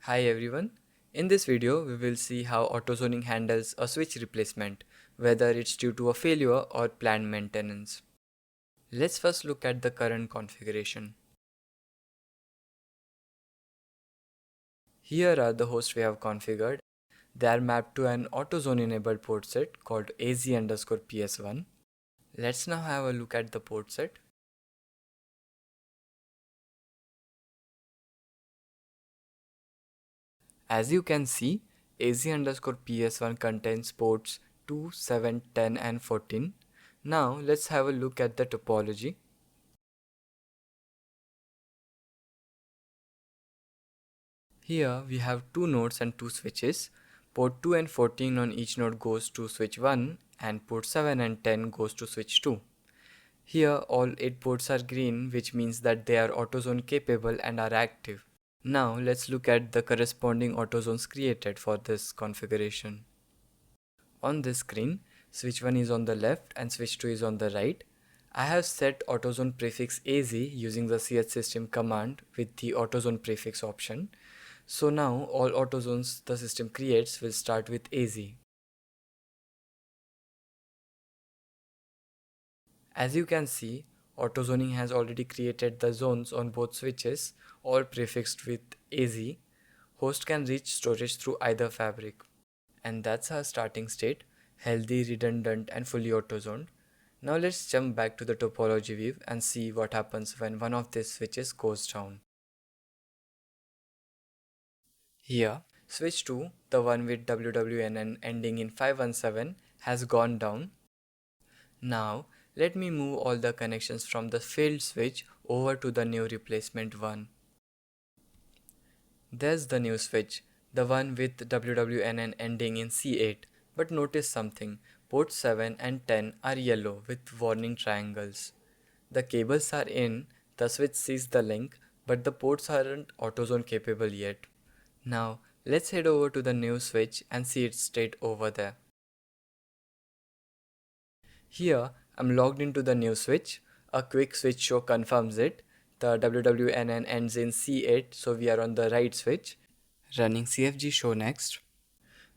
Hi everyone. In this video, we will see how AutoZoning handles a switch replacement, whether it's due to a failure or planned maintenance. Let's first look at the current configuration. Here are the hosts we have configured. They are mapped to an AutoZone enabled port set called AZ_PS1. Let's now have a look at the port set. As you can see, AZ_PS1 contains ports 2, 7, 10 and 14. Now let's have a look at the topology. Here we have two nodes and two switches. Port 2 and 14 on each node goes to switch 1 and port 7 and 10 goes to switch 2. Here all 8 ports are green, which means that they are AutoZone capable and are active. Now let's look at the corresponding AutoZones created for this configuration. On this screen, switch 1 is on the left and switch 2 is on the right. I have set AutoZone prefix AZ using the chsystem command with the AutoZone prefix option. So now all AutoZones the system creates will start with AZ. As you can see, AutoZoning has already created the zones on both switches, all prefixed with AZ. Host can reach storage through either fabric. And that's our starting state, healthy, redundant and fully AutoZoned. Now let's jump back to the topology view and see what happens when one of these switches goes down. Here, switch 2, the one with WWNN ending in 517, has gone down. Now, let me move all the connections from the failed switch over to the new replacement one. There's the new switch, the one with WWNN ending in C8, but notice something, ports 7 and 10 are yellow with warning triangles. The cables are in, the switch sees the link, but the ports aren't AutoZone capable yet. Now, let's head over to the new switch and see its state over there. Here, I'm logged into the new switch. A quick switch show confirms it. The WWNN ends in C8, so we are on the right switch. Running CFG show next.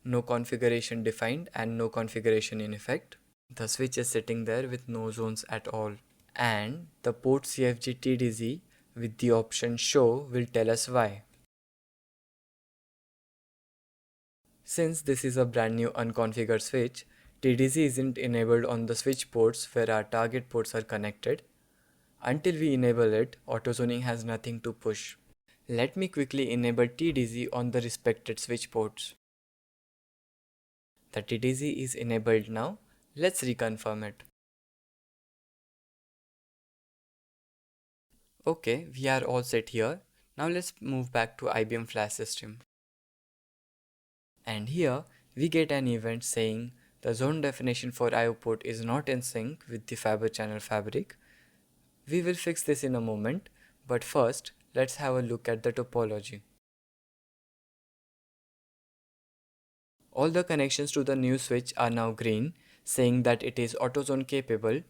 No configuration defined and no configuration in effect. The switch is sitting there with no zones at all. And the port CFG TDZ with the option show will tell us why. Since this is a brand new unconfigured switch, TDZ isn't enabled on the switch ports where our target ports are connected. Until we enable it, AutoZoning has nothing to push. Let me quickly enable TDZ on the respected switch ports. The TDZ is enabled now. Let's reconfirm it. Okay, we are all set here. Now let's move back to IBM FlashSystem. And here we get an event saying the zone definition for IO port is not in sync with the Fibre Channel fabric. We will fix this in a moment, but first let's have a look at the topology. All the connections to the new switch are now green, saying that it is AutoZone capable,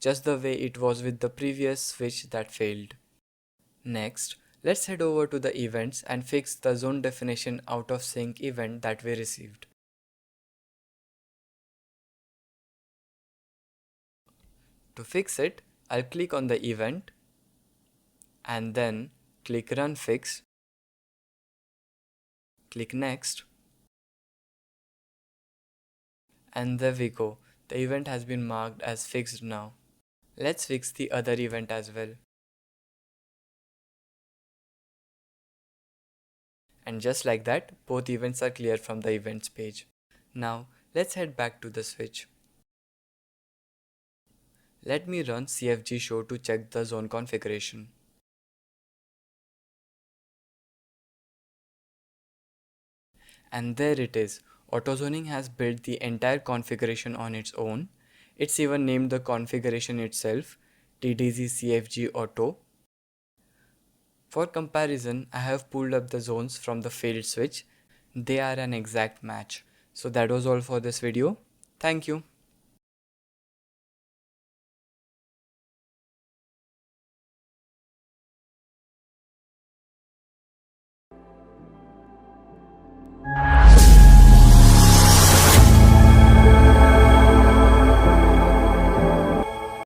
just the way it was with the previous switch that failed. Next, let's head over to the events and fix the zone definition out of sync event that we received. To fix it, I'll click on the event and then click Run Fix, click Next, and there we go. The event has been marked as fixed now. Let's fix the other event as well. And just like that, both events are clear from the events page. Now, let's head back to the switch. Let me run CFG show to check the zone configuration. And there it is. AutoZoning has built the entire configuration on its own. It's even named the configuration itself, TDZ CFG Auto. For comparison, I have pulled up the zones from the failed switch. They are an exact match. So that was all for this video. Thank you.